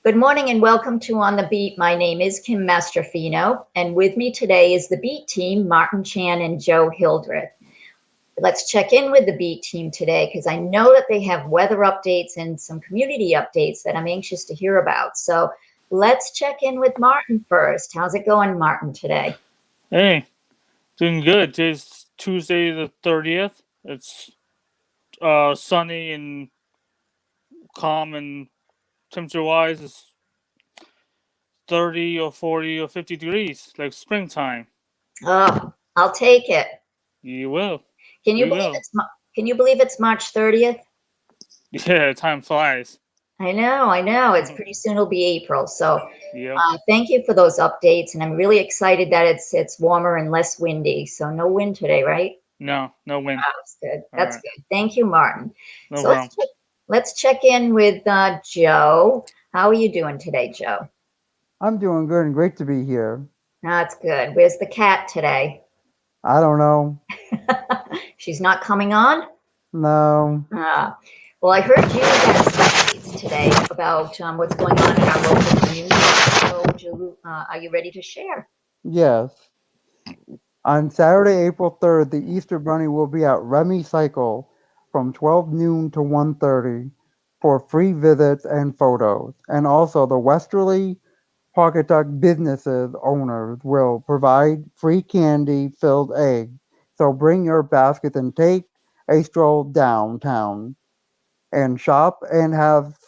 Good morning and welcome to On the Beat. My name is Kim Mastrofino, and with me today is the Beat team, Martin Chan and Joe Hildreth. Let's check in with the Beat team today because I know that they have weather updates and some community updates that I'm anxious to hear about. So let's check in with Martin first. How's it going, Martin, today? Hey, doing good. Today's Tuesday the 30th. It's sunny and calm, and temperature wise it's 30 or 40 or 50 degrees, like springtime. Oh, I'll take it. You will. Can you We believe will. can you believe it's March 30th? Yeah, time flies. I know. It's pretty soon it'll be April. So Yep. thank you for those updates, and I'm really excited that it's warmer and less windy. So no wind today, right? No wind. That's good. All That's right. good. Thank you, Martin. No So problem. let's check in with Joe. How are you doing today, Joe? I'm doing good and great to be here. That's good. Where's the cat today? I don't know. She's not coming on? No. Well, I heard you had some updates today about what's going on in our local community. So, are you ready to share? Yes. On Saturday, April 3rd, the Easter Bunny will be at Remy Cycle from 12 noon to 1:30 for free visits and photos. And also, the Westerly Pawcatuck businesses owners will provide free candy-filled eggs. So bring your basket and take a stroll downtown and shop and have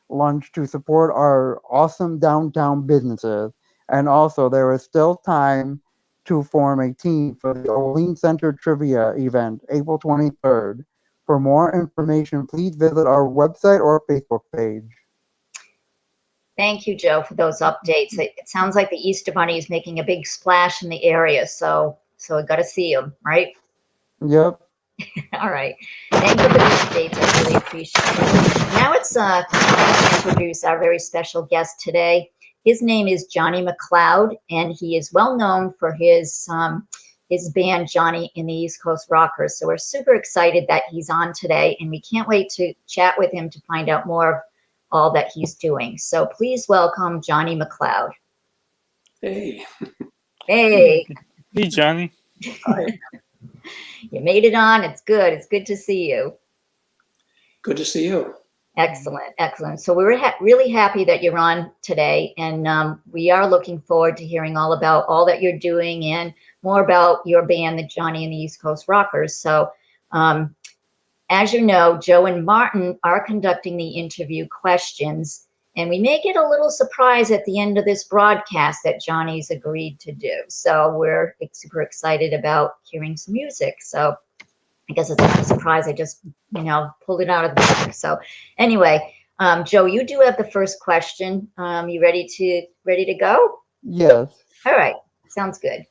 lunch to support our awesome downtown businesses. And also, there is still time to form a team for the Olean Center Trivia event, April 23rd. For more information, please visit our website or Facebook page. Thank you, Joe, for those updates. It sounds like the Easter Bunny is making a big splash in the area, so we got to see him, right? Yep. All right. Thank you for the updates. I really appreciate it. Now it's time to introduce our very special guest today. His name is Johnny McLoud, and he is well known for his band Johnny and the East Coast Rockers. So we're super excited that he's on today, and we can't wait to chat with him to find out more of all that he's doing. So please welcome Johnny McLoud. Hey. Hey. Hey, Johnny. Hi. You made it on. It's good. It's good to see you. Good to see you. Excellent. So we're really happy that you're on today, and we are looking forward to hearing all about all that you're doing and more about your band, the Johnny and the East Coast Rockers. So as you know, Joe and Martin are conducting the interview questions, and we may get a little surprise at the end of this broadcast that Johnny's agreed to do. So we're super excited about hearing some music. So I guess it's not a surprise. I just, pulled it out of the bag. So anyway, Joe, you do have the first question. You ready to go? Yes. All right. Sounds good.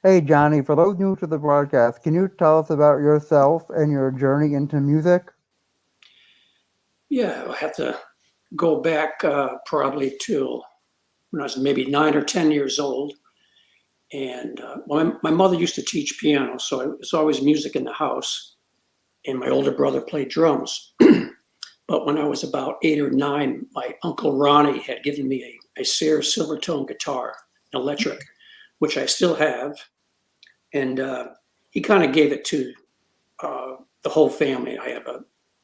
Hey, Johnny, for those new to the broadcast, can you tell us about yourself and your journey into music? Yeah, I have to go back probably to when I was maybe 9 or 10 years old. And my mother used to teach piano, so it was always music in the house. And my older brother played drums. But when I was about 8 or 9, my Uncle Ronnie had given me a Sears Silvertone guitar, electric, which I still have. And he kind of gave it to the whole family. I have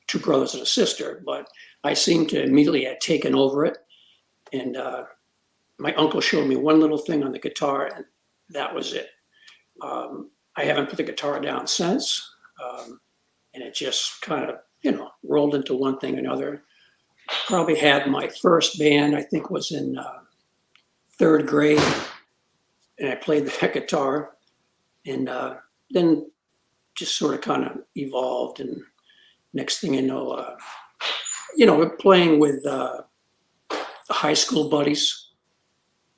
two brothers and a sister, but I seemed to immediately had taken over it. And my uncle showed me one little thing on the guitar, and that was it. I haven't put the guitar down since, and it just kind of, rolled into one thing or another. Probably had my first band, I think, was in third grade, and I played that guitar, and then just sort of kind of evolved. And next thing you know, we're playing with high school buddies,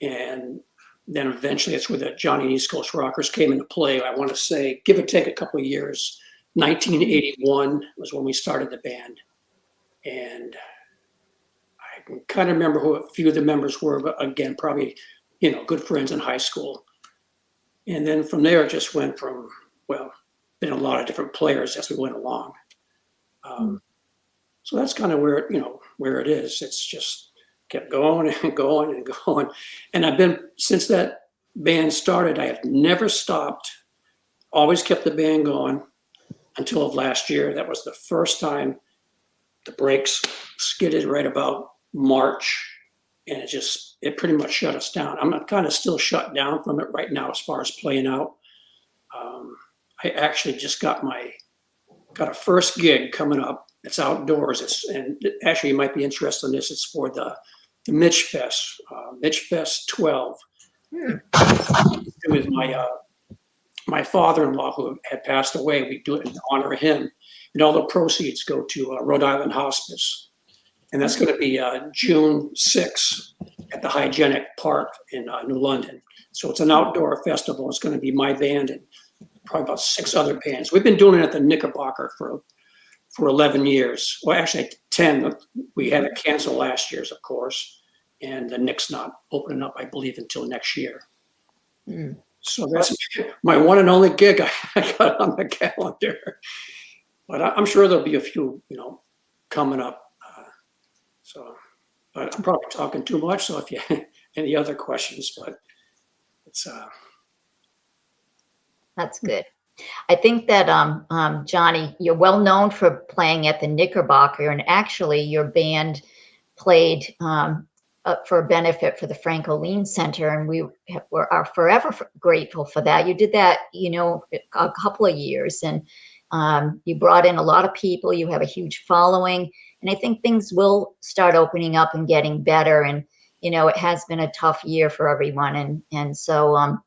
and then eventually it's where the Johnny and East Coast Rockers came into play. I want to say, give or take a couple of years, 1981 was when we started the band. And I can kind of remember who a few of the members were, but again, probably, good friends in high school. And then from there, it just went from, been a lot of different players as we went along. So that's kind of where it is. It's just kept going and going and going. And I've been, since that band started, I have never stopped, always kept the band going until of last year. That was the first time the brakes skidded right about March, and it pretty much shut us down. I'm kind of still shut down from it right now as far as playing out. I actually just got a first gig coming up. It's outdoors. And actually, you might be interested in this. It's for the Mitch Fest, Mitch Fest 12. It was my father-in-law who had passed away. We do it in honor of him, and all the proceeds go to Rhode Island Hospice, and that's going to be June 6th at the Hygienic Park in New London. So it's an outdoor festival. It's going to be my band and probably about 6 other bands. We've been doing it at the Knickerbocker for 11 years. Well, actually 10. We had to cancel last year's, of course, and the Knicks not opening up, I believe, until next year. So that's my one and only gig I got on the calendar. But I'm sure there'll be a few, coming up. But I'm probably talking too much. So if you have any other questions, but it's That's good. I think that Johnny, you're well known for playing at the Knickerbocker, and actually your band played for a benefit for the Frank Oline Center, and we are forever grateful for that. You did that, a couple of years, and you brought in a lot of people. You have a huge following, and I think things will start opening up and getting better. And it has been a tough year for everyone, and so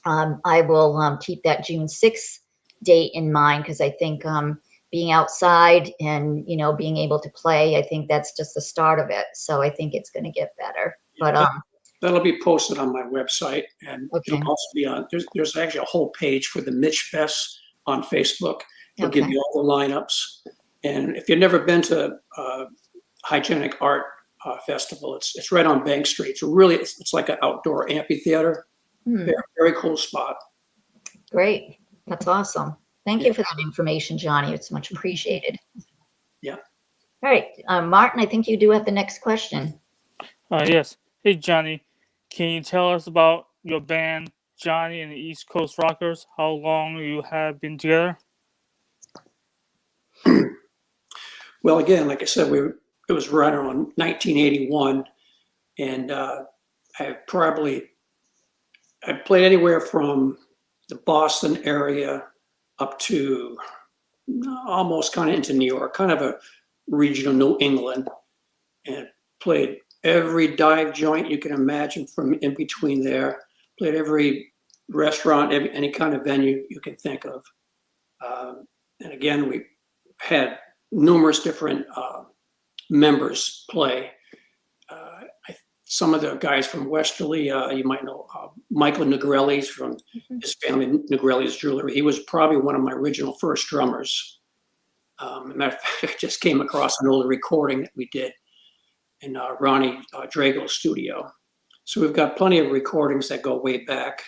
I will keep that June 6th date in mind, because I think being outside and being able to play, I think that's just the start of it. So I think it's going to get better. But that'll be posted on my website, and it'll also be on. There's actually a whole page for the Mitch Fest on Facebook. It'll give you all the lineups. And if you've never been to Hygienic Art Festival, it's right on Bank Street. So really, it's like an outdoor amphitheater. Very, very cool spot. Great. That's awesome. Thank you for that information, Johnny. It's much appreciated. Yeah. All right. Martin, I think you do have the next question. Yes. Hey, Johnny, can you tell us about your band, Johnny and the East Coast Rockers? How long you have been together? Well, again, like I said, it was right around 1981, and I played anywhere from the Boston area up to almost kind of into New York, kind of a region of New England, and played every dive joint you can imagine from in between there. Played every restaurant, any kind of venue you can think of. And again, we had numerous different members play. Some of the guys from Westerly, you might know Michael Negrelli's from his family, Negrelli's Jewelry. He was probably one of my original first drummers. Matter of fact, I just came across an old recording that we did in Ronnie Drago's studio. So we've got plenty of recordings that go way back.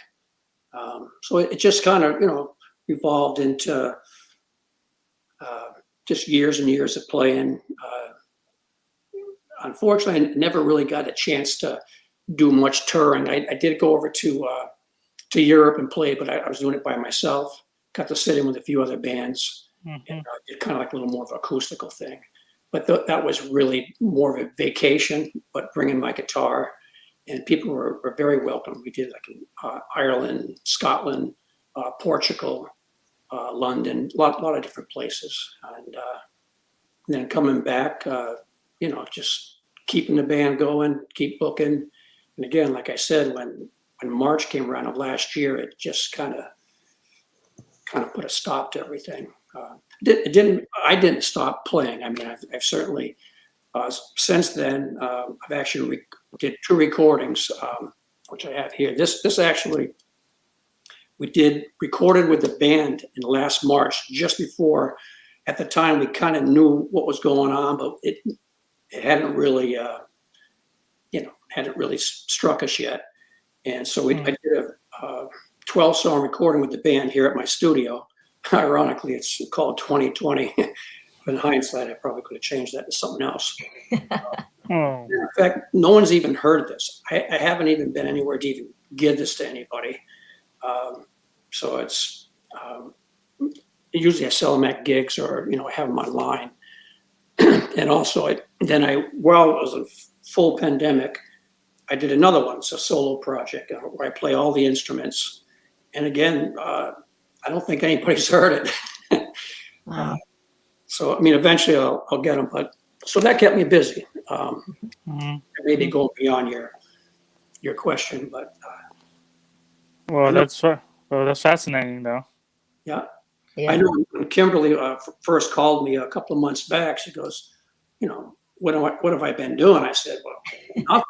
So it just kind of, evolved into just years and years of playing. Unfortunately, I never really got a chance to do much touring. I did go over to Europe and play, but I was doing it by myself. Got to sit in with a few other bands, and did kind of like a little more of an acoustical thing. But that was really more of a vacation, but bringing my guitar, and people were very welcome. We did like in Ireland, Scotland, Portugal, London, a lot of different places. And then coming back, just keeping the band going, keep booking. And again, like I said, when March came around of last year, it just kind of put a stop to everything. I didn't stop playing. I mean, I've certainly, since then, I've actually did 2 recordings, which I have here. This actually, we recorded with the band in last March, just before, at the time we kind of knew what was going on, but it hadn't really, hadn't really struck us yet. And so I did a 12-song recording with the band here at my studio. Ironically, it's called 2020. in hindsight, I probably could have changed that to something else. Oh, In fact, no one's even heard this. I haven't even been anywhere to even give this to anybody. So it's usually I sell them at gigs or I have them online. And also, while it was a full pandemic, I did another one. It's a solo project where I play all the instruments. And again, I don't think anybody's heard it. Wow. So I mean, eventually I'll get them. But so that kept me busy. Maybe going beyond your question, but that's fascinating, though. yeah. Yeah. I know when Kimberly first called me a couple of months back, she goes, what have I been doing? I said, well, nothing.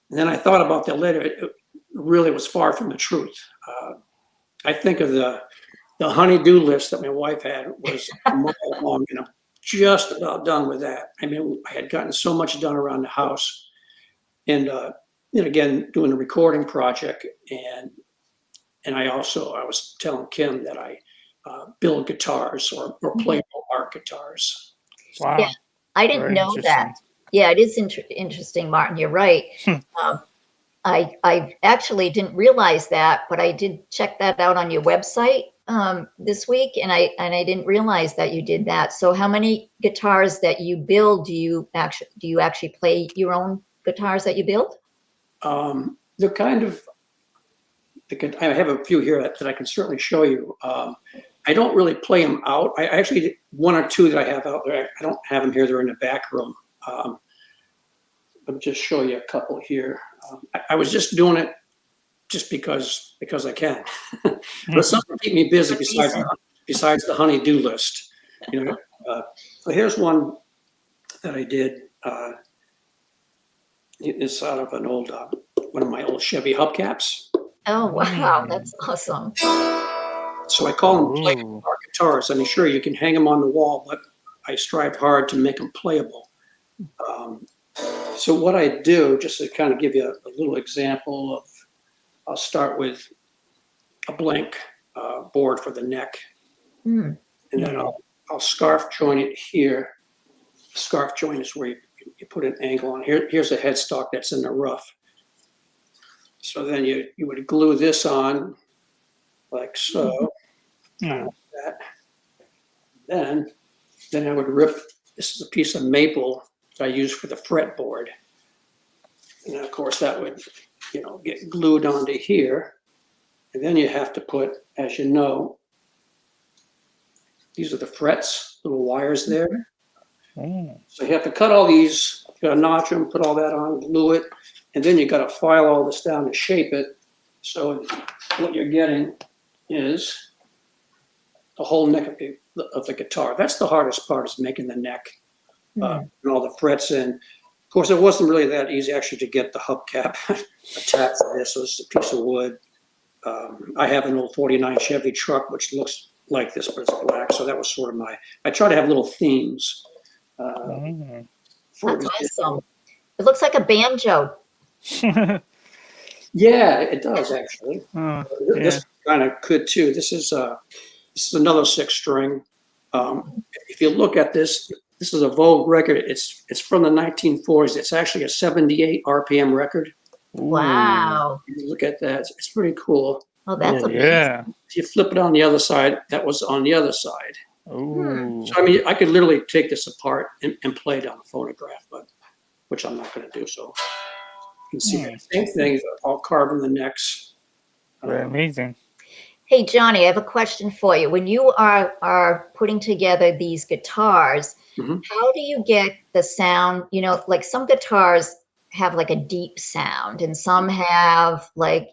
And then I thought about that later. It really was far from the truth. I think of the honey-do list that my wife had was a mile long, and I'm just about done with that. I mean, I had gotten so much done around the house, and again, doing a recording project, and I was telling Kim that I build guitars or play art guitars. Wow. Yeah, I didn't Very know interesting. that. Yeah, it is interesting, Martin. You're right. I actually didn't realize that, but I did check that out on your website this week, and I didn't realize that you did that. So, how many guitars that you build do you actually play your own guitars that you build? They're kind of. I have a few here that I can certainly show you. I don't really play them out. I actually one or two that I have out there. I don't have them here. They're in the back room. Let me just show you a couple here. I was just doing it just because I can. But something to keep me busy besides the honey-do list. So here's one that I did. It's out of an old one of my old Chevy hubcaps. Oh, wow, that's awesome. So I call them playable art guitars. I mean, sure, you can hang them on the wall, but I strive hard to make them playable. So what I do, just to kind of give you a little example of, I'll start with a blank board for the neck, and then I'll scarf joint it here. Scarf joint is where you put an angle on. Here's a headstock that's in the rough. So then you would glue this on like so. Like that. Then I would rip. This is a piece of maple that I use for the fretboard, and then of course that would, get glued onto here. And then you have to put, as you know, these are the frets, little wires there. So you have to cut all these. You got to notch them, put all that on, glue it, and then you got to file all this down to shape it. So what you're getting is the whole neck of the guitar. That's the hardest part, is making the neck and all the frets in. Of course, it wasn't really that easy actually to get the hubcap attached to this. So it's a piece of wood. I have an old 49 Chevy truck, which looks like this, but it's black. So that was sort of I try to have little themes. That's awesome. It looks like a banjo. Yeah, it does actually. This Yeah. kind of could too. This is another 6-string. If you look at this is a Vogue record. It's from the 1940s. It's actually a 78 RPM record. Wow. If you look at that. It's pretty cool. Oh, that's amazing. Yeah. If you flip it on the other side, that was on the other side. Ooh. So I mean, I could literally take this apart and play it on a phonograph, which I'm not going to do. So you can see the same thing. All carved in the necks. Very amazing. Hey, Johnny, I have a question for you. When you are putting together these guitars, how do you get the sound? Like some guitars have like a deep sound, and some have like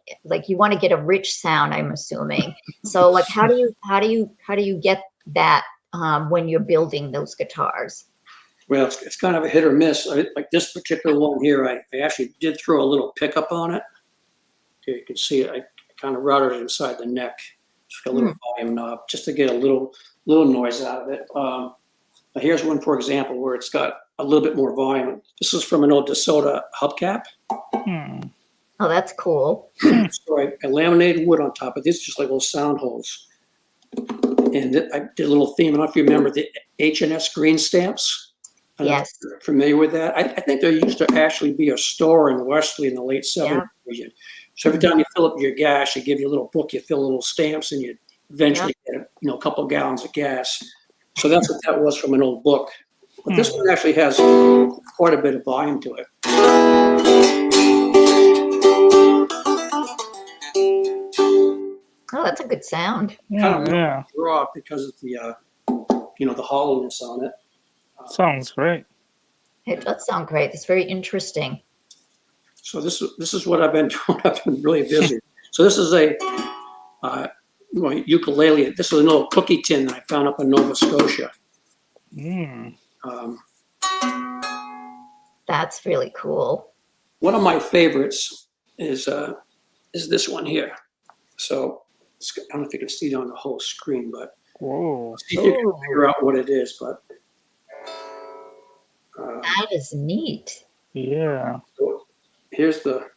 you want to get a rich sound, I'm assuming. So like, how do you get that when you're building those guitars? Well, it's kind of a hit or miss. Like this particular one here, I actually did throw a little pickup on it. Here you can see it. I kind of routed it inside the neck, just a little volume knob, just to get a little noise out of it. Here's one, for example, where it's got a little bit more volume. This is from an old DeSoto hubcap. Oh, that's cool. So I laminated wood on top of these, just like little sound holes. And I did a little theme. I don't know if you remember the H&S green stamps. I don't know if Yes. you're familiar with that. I think there used to actually be a store in Wesley in the late 70s region. So every time you fill up your gas, they give you a little book, you fill little stamps, and you eventually get a couple gallons of gas. So that's what that was from an old book. But this one actually has quite a bit of volume to it. Oh, that's a good sound. Kind of Yeah. raw because of the hollowness on it. Sounds great. It does sound great. It's very interesting. So this is what I've been doing. I've been really busy. So this is a ukulele. This is an old cookie tin that I found up in Nova Scotia. That's really cool. One of my favorites is this one here. So I don't know if you can see it on the whole screen, but Whoa. see if you can figure out what it is. But That is neat. Yeah. so here's the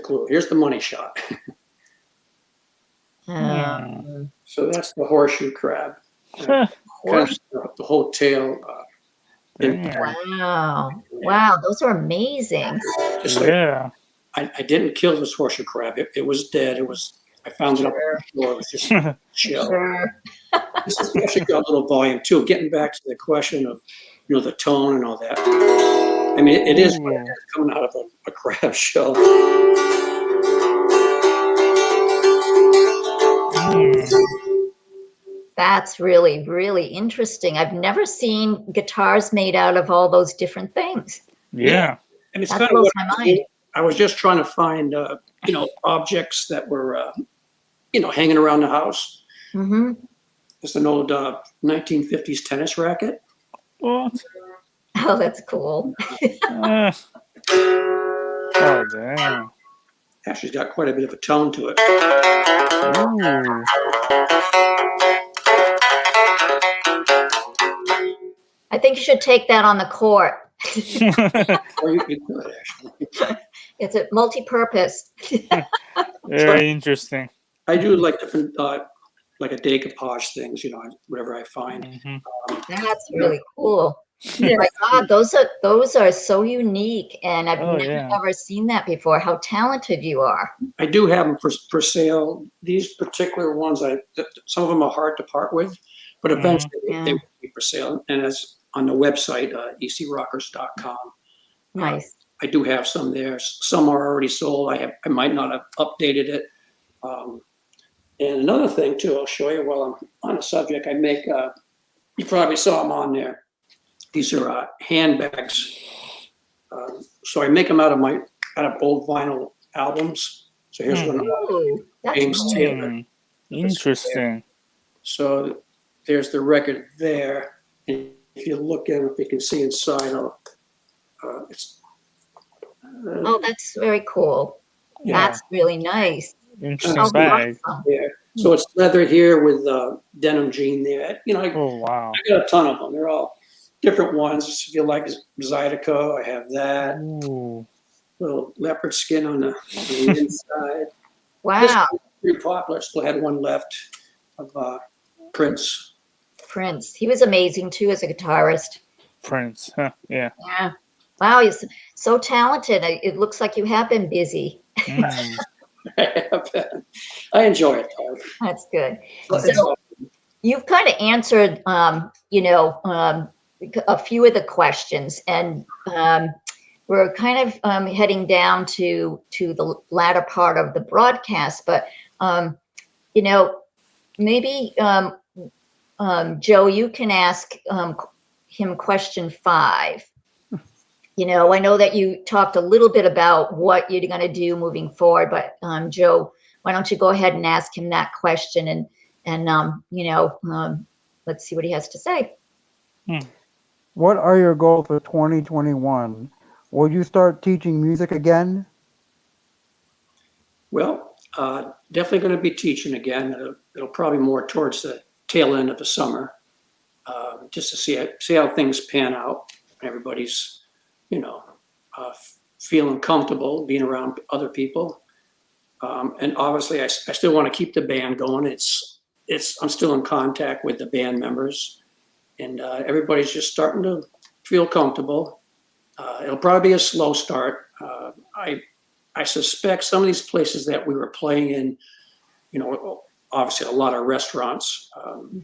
clue. Here's the money shot. So that's the horseshoe crab. Kind of the whole tail. Wow, those are amazing. Just like, I didn't kill this horseshoe crab. It was dead. I found it up on the floor. It was just a shell. This has actually got a little volume too. Getting back to the question of the tone and all that. I mean, it is coming out of a crab shell. That's really, really interesting. I've never seen guitars made out of all those different things. Yeah. And it's That kind of blows what my mind. I was just trying to find, objects that were, hanging around the house. Mm-hmm. It's an old 1950s tennis racket. What? Oh, that's cool. Oh, damn. Actually, it's got quite a bit of a tone to it. Ooh. I think you should take that on the court. Or you could actually. It's a multi-purpose. Very interesting. I do like different, like a decoupage things, whatever I find. That's really cool. Oh my God, those are so unique, and I've never seen that before. How talented you are! I do have them for sale. These particular ones, some of them are hard to part with, but eventually they will be for sale. And as on the website, ecrockers.com. Nice. I do have some there. Some are already sold. I might not have updated it. And another thing too, I'll show you while I'm on the subject. I make. You probably saw them on there. These are handbags. So I make them out of old vinyl albums. So here's one of James Taylor. Interesting. So there's the record there. And if you look at it, if you can see inside, that's very cool. Yeah. That's really nice. Interesting bag. Awesome. Yeah. So it's leather here with denim jean there. Oh, wow. I got a ton of them. They're all different ones. If you like Zydeco, I have that. Ooh. Little leopard skin on the inside. Wow. This was pretty popular. Still had one left of Prince. Prince. He was amazing too as a guitarist. Prince. Huh. Yeah. Yeah. Wow, he's so talented. It looks like you have been busy. I enjoy it, though. That's good. So you've kind of answered, a few of the questions, and we're kind of heading down to the latter part of the broadcast. But maybe Joe, you can ask him question 5. I know that you talked a little bit about what you're going to do moving forward, but Joe, why don't you go ahead and ask him that question, and let's see what he has to say. What are your goals for 2021? Will you start teaching music again? Well, definitely going to be teaching again. It'll probably more towards the tail end of the summer, just to see how things pan out. Everybody's feeling comfortable being around other people. And obviously I still want to keep the band going. It's I'm still in contact with the band members, and everybody's just starting to feel comfortable. It'll probably be a slow start. I suspect some of these places that we were playing in, obviously a lot of restaurants.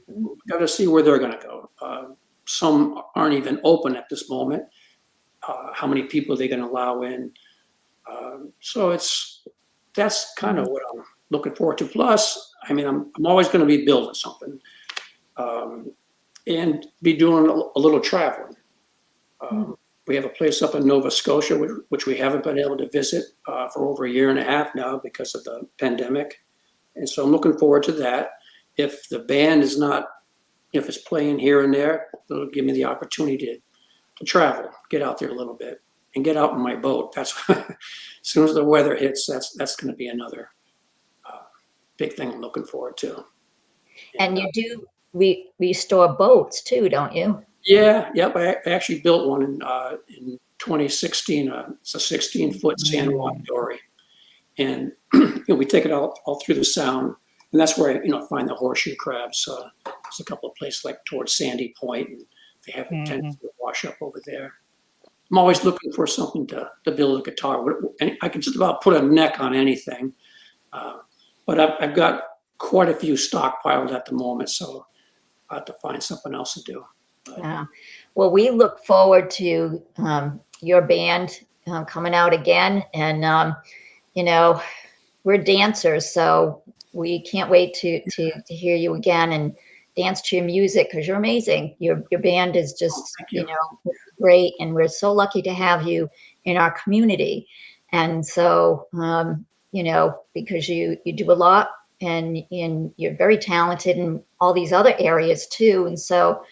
We've got to see where they're going to go. Some aren't even open at this moment. How many people are they going to allow in? So that's kind of what I'm looking forward to. Plus, I mean, I'm always going to be building something, and be doing a little traveling. We have a place up in Nova Scotia, which we haven't been able to visit for over a year and a half now because of the pandemic. And so I'm looking forward to that. If the band is not, if it's playing here and there, it'll give me the opportunity to travel, get out there a little bit, and get out in my boat. That's as soon as the weather hits, that's going to be another big thing I'm looking forward to. And you do restore boats too, don't you? Yeah, yep. I actually built one in 2016. It's a 16-foot San Juan dory, and we take it all through the sound, and that's where I find the horseshoe crabs. There's a couple of places like towards Sandy Point, and they have a tendency to wash up over there. I'm always looking for something to build a guitar. And I can just about put a neck on anything, but I've got quite a few stockpiled at the moment, so I have to find something else to do. Yeah. Well, we look forward to your band coming out again, and we're dancers, so we can't wait to hear you again and dance to your music because you're amazing. Your band is just great, and we're so lucky to have you in our community. And so because you do a lot, and you're very talented in all these other areas too, and so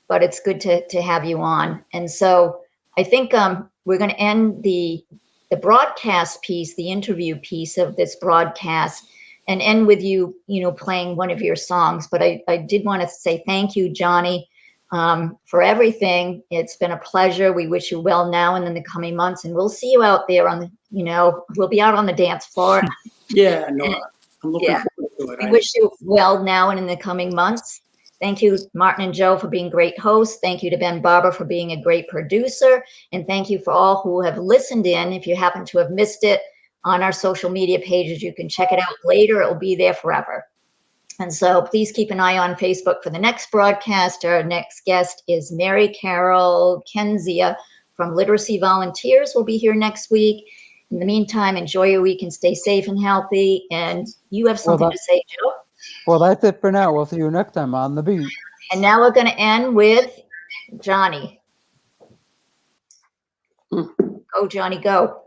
but it's good to have you on. And so I think we're going to end the broadcast piece, the interview piece of this broadcast, and end with you playing one of your songs. But I did want to say thank you, Johnny, for everything. It's been a pleasure. We wish you well now and in the coming months, and we'll see you out there on the we'll be out on the dance floor. Yeah, no, I'm looking forward to it. We wish you well now and in the coming months. Thank you, Martin and Joe, for being great hosts. Thank you to Ben Barber for being a great producer. And thank you for all who have listened in. If you happen to have missed it on our social media pages, you can check it out later. It will be there forever. And so please keep an eye on Facebook for the next broadcast. Our next guest is Mary Carol Kenzia from Literacy Volunteers. Will be here next week. In the meantime, enjoy your week and stay safe and healthy. And you have something to say, Joe? Well, that's it for now. We'll see you next time on The Beat. And now we're going to end with Johnny. Go, Johnny, go.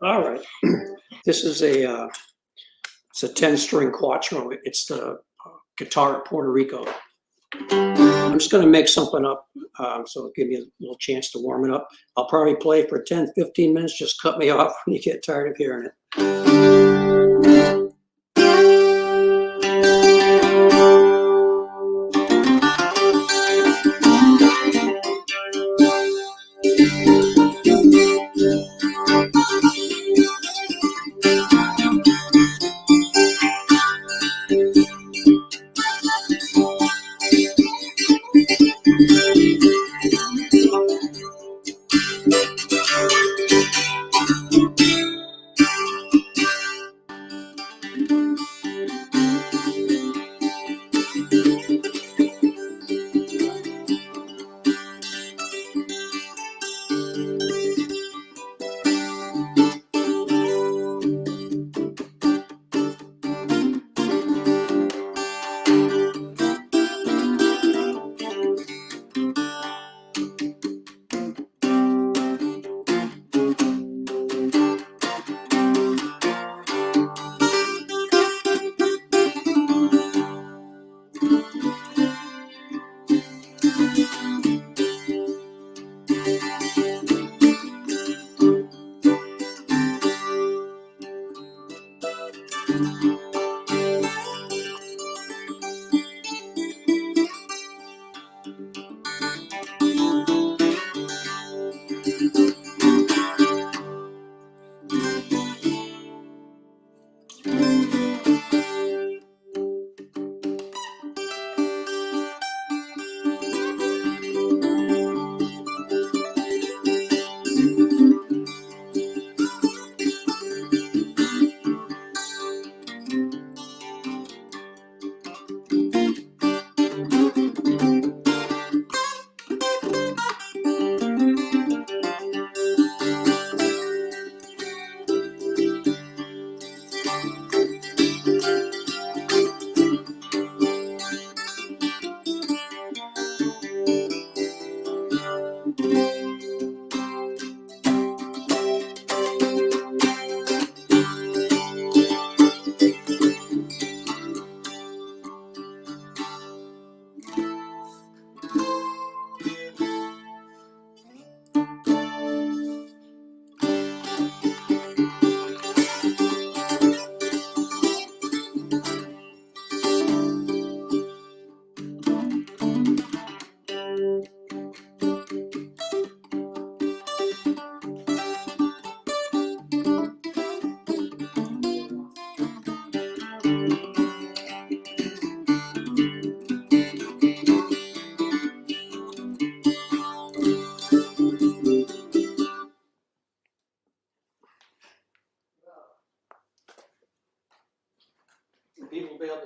All right. This is it's a 10-string quattro. It's the guitar of Puerto Rico. I'm just going to make something up, so it'll give me a little chance to warm it up. I'll probably play for 10, 15 minutes. Just cut me off when you get tired of hearing it.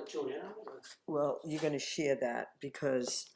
to tune in on it? Well, you're going to share that because